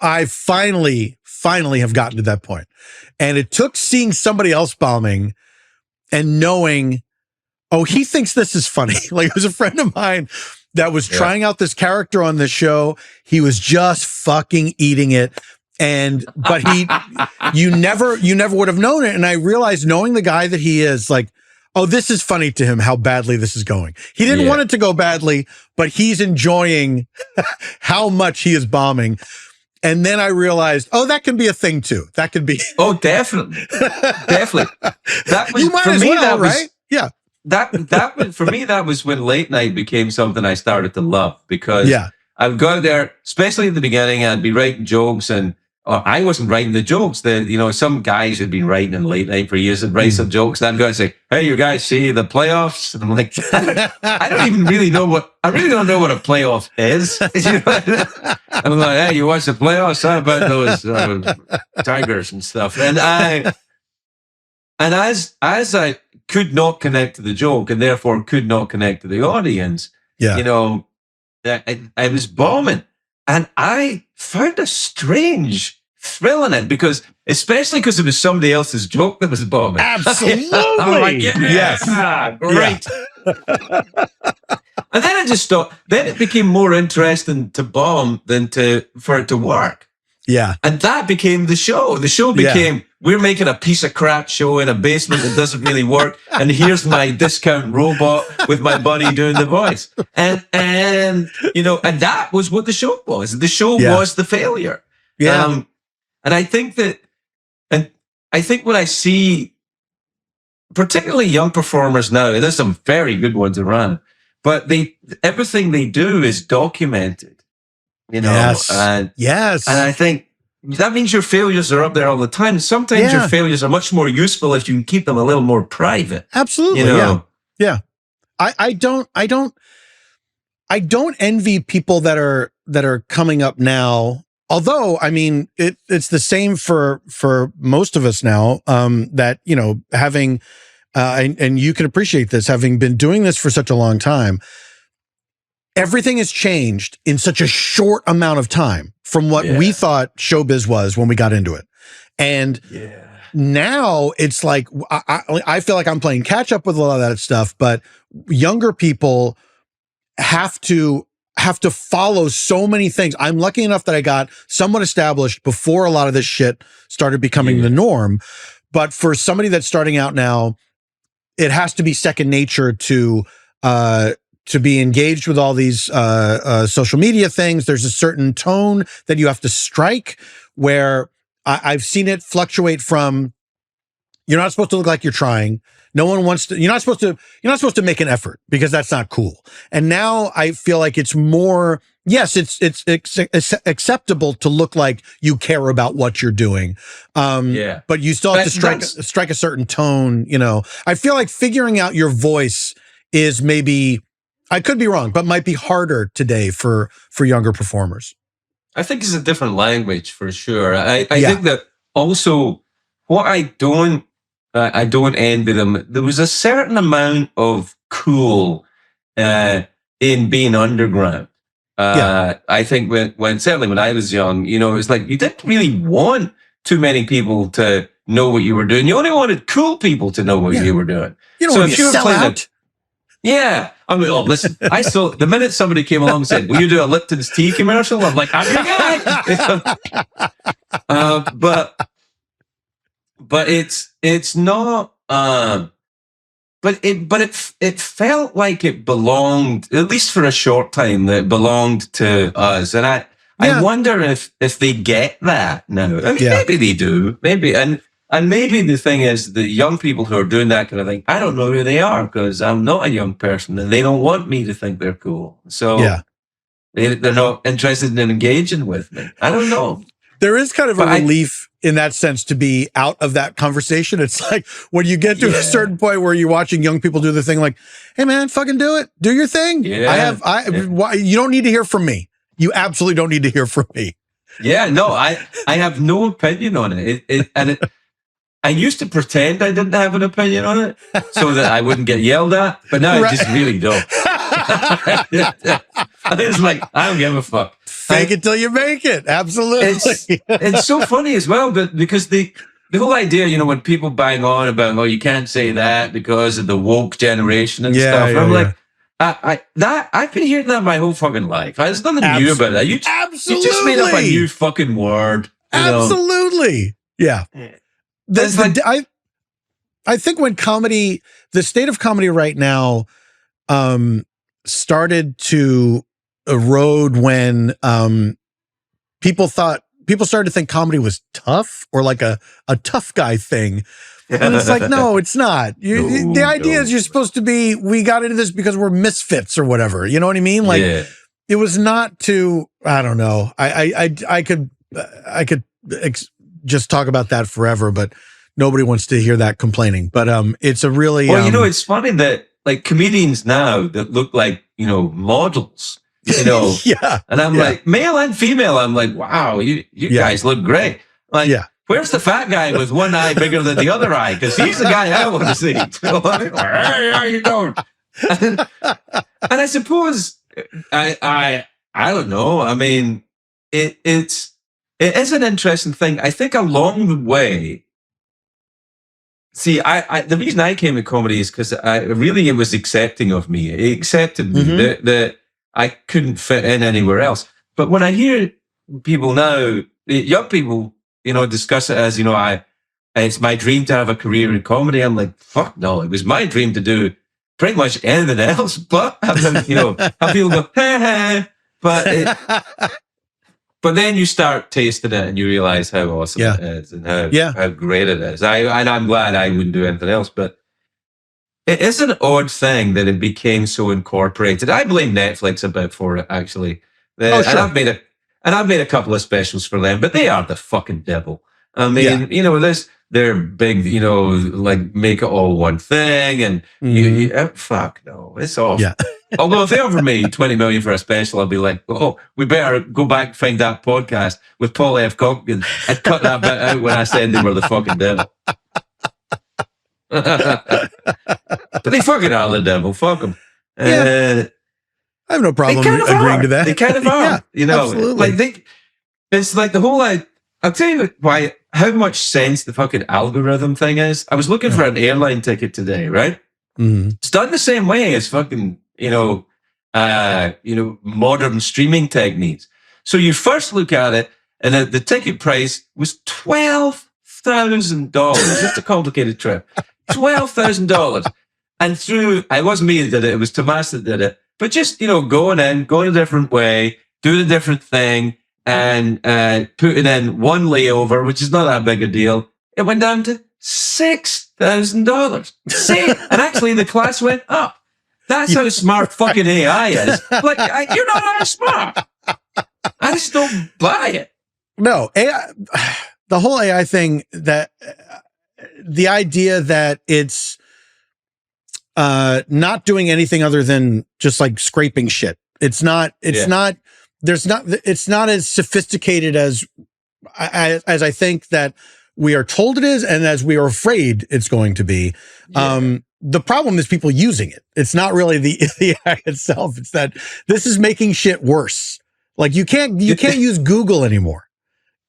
I finally have gotten to that point. And it took seeing somebody else bombing and knowing, oh, he thinks this is funny. Like, it was a friend of mine that was trying out this character on this show. He was just fucking eating it. But you never would have known it. And I realized, knowing the guy that he is, like, oh, this is funny to him, how badly this is going. He didn't want it to go badly, but he's enjoying how much he is bombing. And then I realized, oh, that can be a thing too. That could be.
Oh, definitely. Definitely. That was,
you might
for
as
me,
well,
that was,
right? Yeah.
For me, that was when late night became something I started to love, because I'd go out there, especially at the beginning, I'd be writing jokes, and I wasn't writing the jokes. Some guys had been writing in late night for years and write some jokes. And I'd go and say, hey, you guys see the playoffs? And I'm like, I don't know what a playoff is. I'm like, hey, you watch the playoffs? How about those Tigers and stuff? And as I could not connect to the joke and therefore could not connect to the audience, I was bombing. And I found a strange thrill in it, especially because it was somebody else's joke that was bombing.
Absolutely.
I'm like, yes. Great. And then I just thought, then it became more interesting to bomb than for it to work.
Yeah.
And that became the show. The show became, we're making a piece of crap show in a basement that doesn't really work. And here's my discount robot with my buddy doing the voice. And that was what the show was. The show was the failure.
Yeah.
And I think when I see particularly young performers now, and there's some very good ones around, but everything they do is documented,
Yes.
and
Yes.
I think that means your failures are up there all the time. Sometimes your failures are much more useful if you can keep them a little more private.
Absolutely. Yeah. I don't envy people that are coming up now. Although, I mean, it's the same for most of us now, that, having, and you can appreciate this, having been doing this for such a long time, everything has changed in such a short amount of time from what we thought showbiz was when we got into it. And now it's like, I feel like I'm playing catch up with a lot of that stuff, but younger people have to follow so many things. I'm lucky enough that I got somewhat established before a lot of this shit started becoming the norm. But for somebody that's starting out now, it has to be second nature to be engaged with all these social media things. There's a certain tone that you have to strike where I've seen it fluctuate from, you're not supposed to look like you're trying. No one wants to, you're not supposed to make an effort because that's not cool. And now I feel like it's more, yes, it's acceptable to look like you care about what you're doing. But you still have to strike a certain tone, I feel like figuring out your voice is maybe, I could be wrong, but might be harder today for younger performers.
I think it's a different language for sure. I think that also what I don't envy them. There was a certain amount of cool in being underground. I think certainly when I was young, it was like you didn't really want too many people to know what you were doing. You only wanted cool people to know what you were doing.
You don't want to sell out.
I mean, listen, I saw the minute somebody came along and said, will you do a Lipton's tea commercial? I'm like, I'm your guy. But it's not, but it felt like it belonged, at least for a short time, that it belonged to us. And I wonder if they get that now. I mean, maybe they do, maybe. And maybe the thing is the young people who are doing that kind of thing, I don't know who they are because I'm not a young person and they don't want me to think they're cool. So they're not interested in engaging with me. I don't know.
There is kind of a relief in that sense to be out of that conversation. It's like when you get to a certain point where you're watching young people do the thing like, hey man, fucking do it. Do your thing. You don't need to hear from me. You absolutely don't need to hear from me.
Yeah, no, I have no opinion on it. I used to pretend I didn't have an opinion on it so that I wouldn't get yelled at, but now I just really don't. It's like, I don't give a fuck.
Fake it till you make it. Absolutely.
It's so funny as well, but because the whole idea, when people bang on about, you can't say that because of the woke generation and stuff. I'm like, I've been hearing that my whole fucking life. There's nothing new about that. You just made up a new fucking word.
Absolutely. Yeah. I think when comedy, the state of comedy right now, started to erode when people started to think comedy was tough or like a tough guy thing. And it's like, no, it's not. The idea is you're supposed to be, we got into this because we're misfits or whatever. You know what I mean? Like it was not to, I don't know. I could just talk about that forever, but nobody wants to hear that complaining. But it's a really
it's funny that like comedians now that look like models, and I'm like male and female. I'm like, wow, you guys look great. Like, where's the fat guy with one eye bigger than the other eye? Because he's the guy I want to see. Hey, how you doing? And I suppose I don't know. I mean, it is an interesting thing. I think along the way. See, the reason I came to comedy is because it was accepting of me. It accepted me that I couldn't fit in anywhere else. But when I hear people now, young people, discuss it as, it's my dream to have a career in comedy. I'm like, fuck no, it was my dream to do pretty much anything else. But, have people go, hey. But then you start tasting it and you realize how awesome it is and how great it is. And I'm glad I wouldn't do anything else. But it is an odd thing that it became so incorporated. I blame Netflix a bit for it, actually.
Sure.
And I've made a couple of specials for them, but they are the fucking devil. I mean, they're big, like make it all one thing, and fuck no, it's awful.
Yeah.
Although if they offer me 20 million for a special, I'll be like, oh, we better go back and find that podcast with Paul F. Tompkins and cut that bit out when I said they were the fucking devil. But they fucking are the devil. Fuck them.
Yeah. I have no problem agreeing to that.
They kind of are.
Yeah, absolutely.
It's like the whole, I'll tell you how much sense the fucking algorithm thing is. I was looking for an airline ticket today, right?
Mm-hmm.
It's done the same way as fucking, modern streaming techniques. So you first look at it, and the ticket price was $12,000. Just a complicated trip. $12,000. And it wasn't me that did it, it was Tomas that did it. But just, going a different way, doing a different thing, and putting in one layover, which is not that big a deal, it went down to $6,000. And actually the class went up. That's how smart fucking AI is. Like, you're not that smart. I just don't buy it.
No, AI, the whole AI thing, that the idea that it's not doing anything other than just like scraping shit. It's not as sophisticated as I think that we are told it is, and as we are afraid it's going to be. Yeah. The problem is people using it. It's not really the AI itself. It's that this is making shit worse. Like you can't use Google anymore.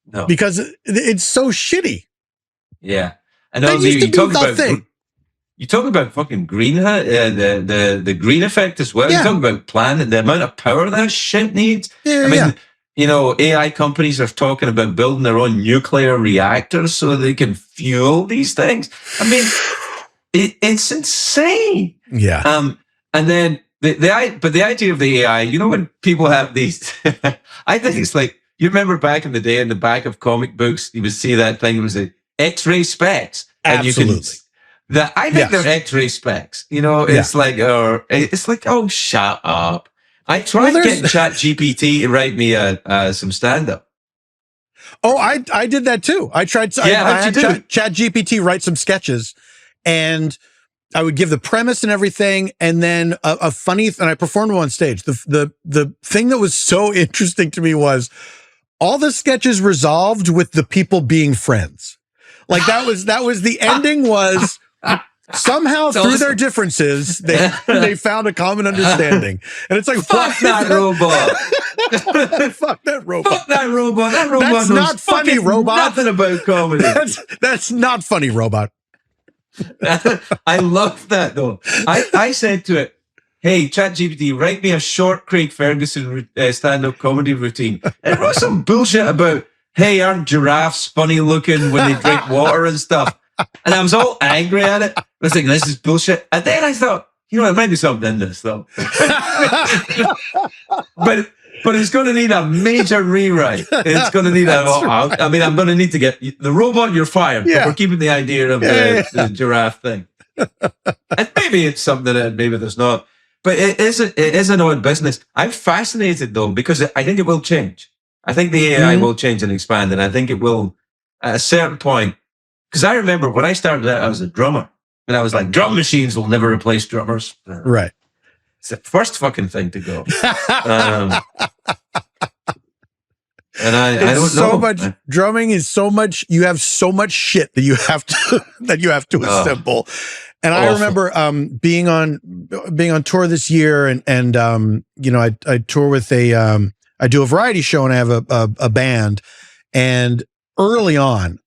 No.
Because it's so shitty.
Yeah. I know you talk about fucking green, the green effect as well. Yeah. You talk about planet, the amount of power that shit needs.
Yeah,
I mean, AI companies are talking about building their own nuclear reactors so they can fuel these things. I mean, it's insane.
Yeah.
And then the idea of the AI, when people have these, I think it's like, you remember back in the day in the back of comic books, you would see that thing, it was the X-ray specs.
Absolutely.
I think they're X-ray specs. It's like, oh, shut up. I tried getting ChatGPT to write me some stand-up.
Oh, I did that too. I tried. I had ChatGPT write some sketches, and I would give the premise and everything, and then a funny, and I performed them on stage. The thing that was so interesting to me was all the sketches resolved with the people being friends. Like that was the ending was somehow through their differences, they found a common understanding. And it's like,
fuck that robot.
Fuck that robot.
Fuck that robot. That robot
that's not funny, robot.
Nothing about comedy.
That's not funny, robot.
I love that though. I said to it, hey, ChatGPT, write me a short Craig Ferguson stand-up comedy routine. And it wrote some bullshit about, hey, aren't giraffes funny looking when they drink water and stuff? And I was all angry at it. I was thinking, this is bullshit. And then I thought, there might be something in this though. But it's going to need a major rewrite. It's going to need I'm going to need to get the robot. You're fired. Yeah. But we're keeping the idea of the giraffe thing. And maybe it's something that maybe there's not. But it is an odd business. I'm fascinated though, because I think it will change. I think the AI will change and expand, and I think it will at a certain point. Because I remember when I started out, I was a drummer, and I was like, drum machines will never replace drummers.
Right.
It's the first fucking thing to go. And I don't know.
Drumming is so much. You have so much shit that you have to assemble. And I remember being on tour this year, and I tour with I do a variety show, and I have a band. And early on,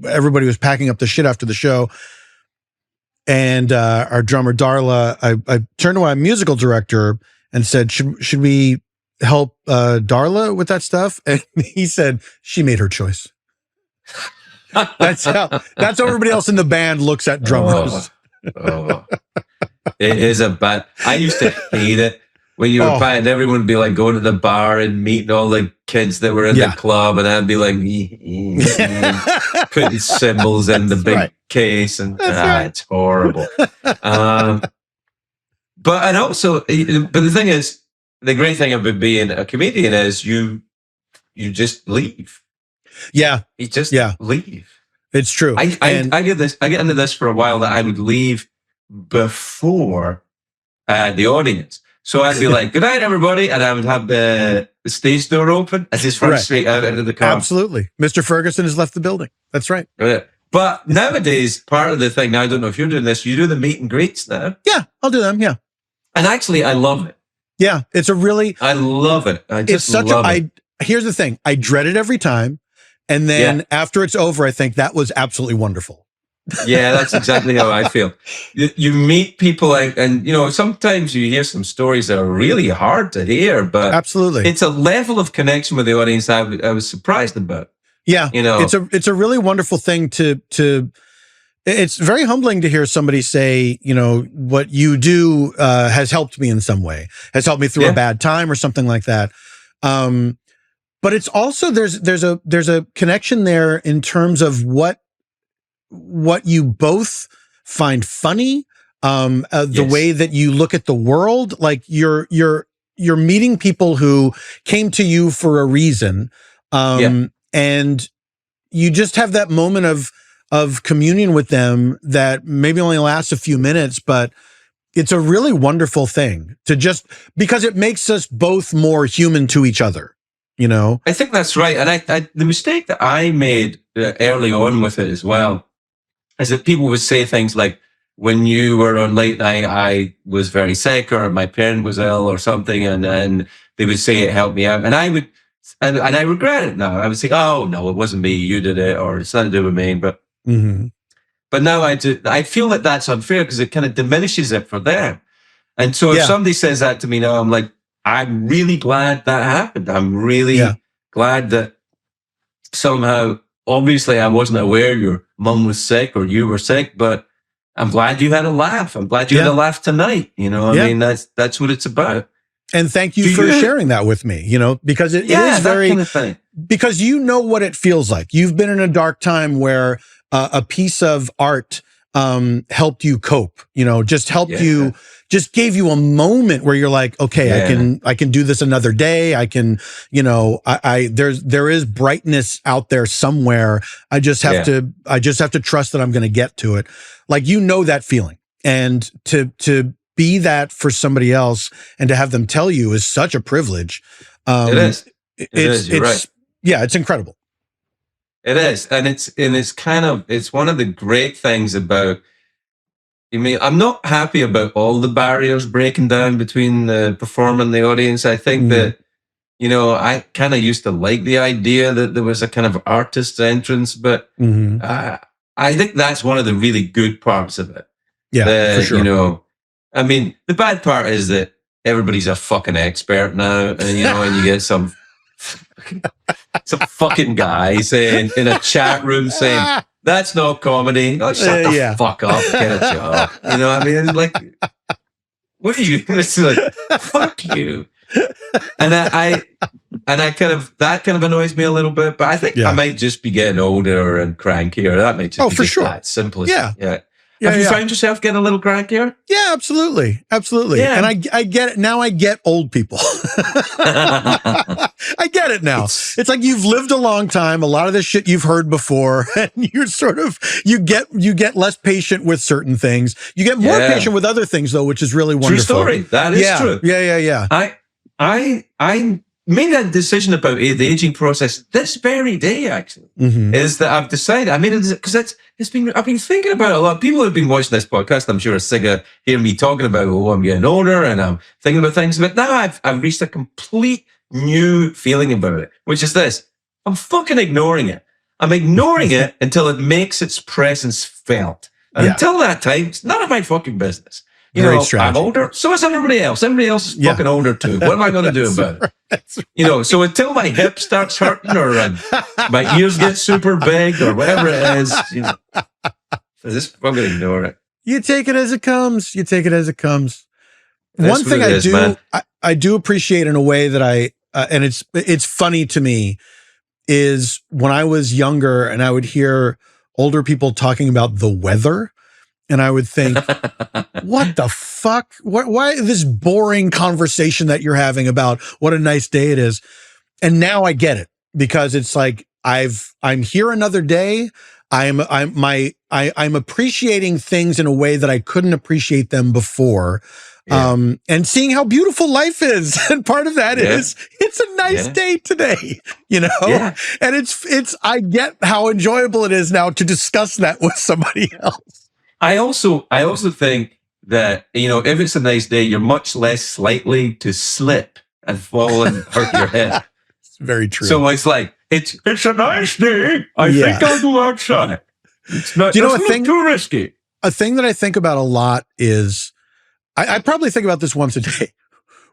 everybody was packing up the shit after the show, and our drummer Darla, I turned to my musical director and said, "Should we help Darla with that stuff?" And he said, "She made her choice." That's how everybody else in the band looks at drummers.
It is a bad. I used to hate it when you were playing. Everyone would be like going to the bar and meeting all the kids that were in the club, and I'd be like putting cymbals in the big case, and
right.
it's horrible. But the thing is, the great thing about being a comedian is you just leave.
Yeah.
You just leave.
It's true.
I get into this for a while that I would leave before the audience. So I'd be like, good night, everybody. And I would have the stage door open and just run straight out into the car.
Absolutely. Mr. Ferguson has left the building. That's right.
But nowadays, part of the thing, now I don't know if you're doing this, you do the meet and greets now.
Yeah, I'll do them. Yeah.
And actually, I love it.
Yeah,
I love it.
Here's the thing. I dread it every time. And then after it's over, I think that was absolutely wonderful.
Yeah, that's exactly how I feel. You meet people and sometimes you hear some stories that are really hard to hear, but
absolutely,
it's a level of connection with the audience I was surprised about.
Yeah, it's a really wonderful thing to. It's very humbling to hear somebody say, what you do has helped me in some way, has helped me through a bad time or something like that. But it's also there's a connection there in terms of what you both find funny, the way that you look at the world. Like you're meeting people who came to you for a reason, and you just have that moment of communion with them that maybe only lasts a few minutes, but it's a really wonderful thing to just because it makes us both more human to each other.
I think that's right, and the mistake that I made early on with it as well is that people would say things like, when you were on late night, I was very sick or my parent was ill or something. And they would say it helped me out. And I would, and I regret it now. I would say, oh no, it wasn't me. You did it, or it's nothing to do with me. But, but now I feel that that's unfair because it kind of diminishes it for them. And so if somebody says that to me now, I'm like, I'm really glad that happened. I'm really glad that somehow, obviously, I wasn't aware your mum was sick or you were sick, but I'm glad you had a laugh. I'm glad you had a laugh tonight. I mean, that's what it's about.
And thank you for sharing that with me, because it is very,
kind of thing.
Because you know what it feels like. You've been in a dark time where a piece of art helped you cope, just helped you, just gave you a moment where you're like, okay, I can do this another day. I can, there is brightness out there somewhere. I just have to trust that I'm going to get to it. Like, that feeling, and to be that for somebody else and to have them tell you is such a privilege.
It is. You're right.
Yeah, it's incredible.
It is. And it's one of the great things about, I'm not happy about all the barriers breaking down between the performer and the audience. I think that, I kind of used to like the idea that there was a kind of artist entrance, but I think that's one of the really good parts of it. Yeah, for sure. The bad part is that everybody's a fucking expert now, and and you get some fucking guy saying in a chat room saying, that's not comedy. Oh, shut the fuck up. Get a job. What are you? It's like, fuck you. And that kind of annoys me a little bit, but I think I might just be getting older and crankier. That might just be
for sure.
That simple as
Yeah.
Have you found yourself getting a little crankier?
Yeah, absolutely. Absolutely. Yeah. And I get it. Now I get old people. I get it now. It's like you've lived a long time. A lot of this shit you've heard before, and you're you get less patient with certain things. You get more patient with other things though, which is really wonderful.
True story. That is true.
Yeah.
I made that decision about the aging process this very day, actually, is that I've decided, I made it because I've been thinking about it a lot. People have been watching this podcast, I'm sure, are sick of hearing me talking about, I'm getting older and I'm thinking about things. But now I've reached a complete new feeling about it, which is this. I'm fucking ignoring it. I'm ignoring it until it makes its presence felt. And until that time, it's none of my fucking business. I'm older, so is everybody else. Everybody else is fucking older too. What am I going to do about it? So until my hip starts hurting or my ears get super big or whatever it is, I just fucking ignore it.
You take it as it comes.
That's
one thing I do appreciate in a way that and it's funny to me, is when I was younger and I would hear older people talking about the weather. And I would think, what the fuck? Why this boring conversation that you're having about what a nice day it is? And now I get it, because it's like, I'm here another day. I'm appreciating things in a way that I couldn't appreciate them before. Yeah. And seeing how beautiful life is. And part of that is it's a nice day today, you know? Yeah. And I get how enjoyable it is now to discuss that with somebody else.
I also think that, you know, if it's a nice day, you're much less likely to slip and fall and hurt your head.
It's very true.
So it's like, it's a nice day. I think I'll go outside. It's not,
you know, a thing
too risky.
A thing that I think about a lot is, I probably think about this once a day.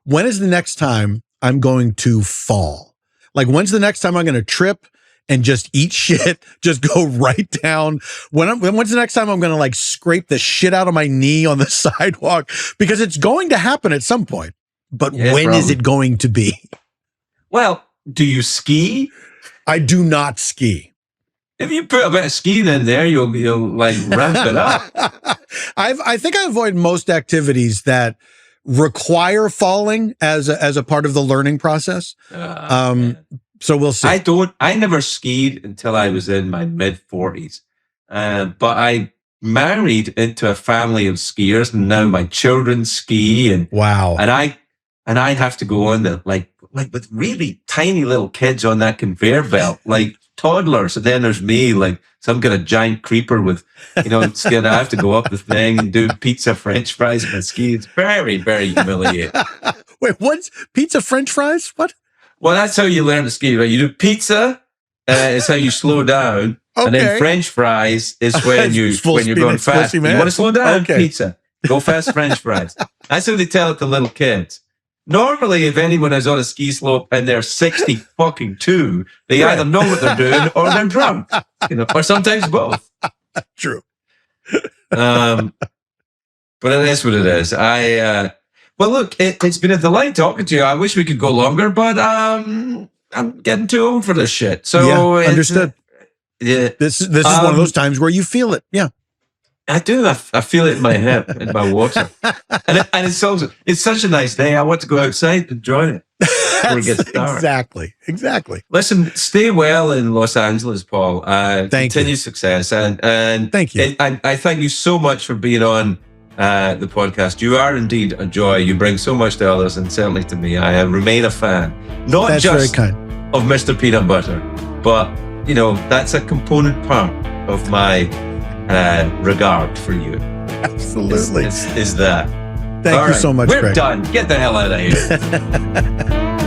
When is the next time I'm going to fall? Like, when's the next time I'm going to trip and just eat shit, just go right down? When's the next time I'm going to like scrape the shit out of my knee on the sidewalk? Because it's going to happen at some point. But when is it going to be?
Well, do you ski?
I do not ski.
If you put a bit of skiing in there, you'll like ramp it up.
I think I avoid most activities that require falling as a part of the learning process. So we'll see.
I never skied until I was in my mid-40s. But I married into a family of skiers, and now my children ski, and
wow.
And I have to go on the like with really tiny little kids on that conveyor belt, like toddlers. And then there's me, like some kind of giant creeper with, you know, skin. I have to go up the thing and do pizza, French fries, and ski. It's very, very humiliating.
Wait, what's pizza, French fries? What?
Well, that's how you learn to ski, right? You do pizza, is how you slow down. Okay. And then French fries is when you're going fast. You want to slow down? Okay. Pizza. Go fast, French fries. That's how they tell it to little kids. Normally, if anyone is on a ski slope and they're 62, they either know what they're doing or they're drunk, you know, or sometimes both.
True.
But it is what it is. Well, look, it's been a delight talking to you. I wish we could go longer, but I'm getting too old for this shit. So
yeah, understood. This is one of those times where you feel it. Yeah.
I do. I feel it in my hip, in my water. And it's such a nice day. I want to go outside and enjoy it before it gets dark.
Exactly.
Listen, stay well in Los Angeles, Paul. Continue success. And
thank you.
I thank you so much for being on the podcast. You are indeed a joy. You bring so much to others, and certainly to me. I remain a fan. That's just very kind. Of Mr. Peanut Butter, but, you know, that's a component part of my regard for you.
Absolutely.
Is that.
Thank you so much,
We're
Craig.
done. Get the hell out of here.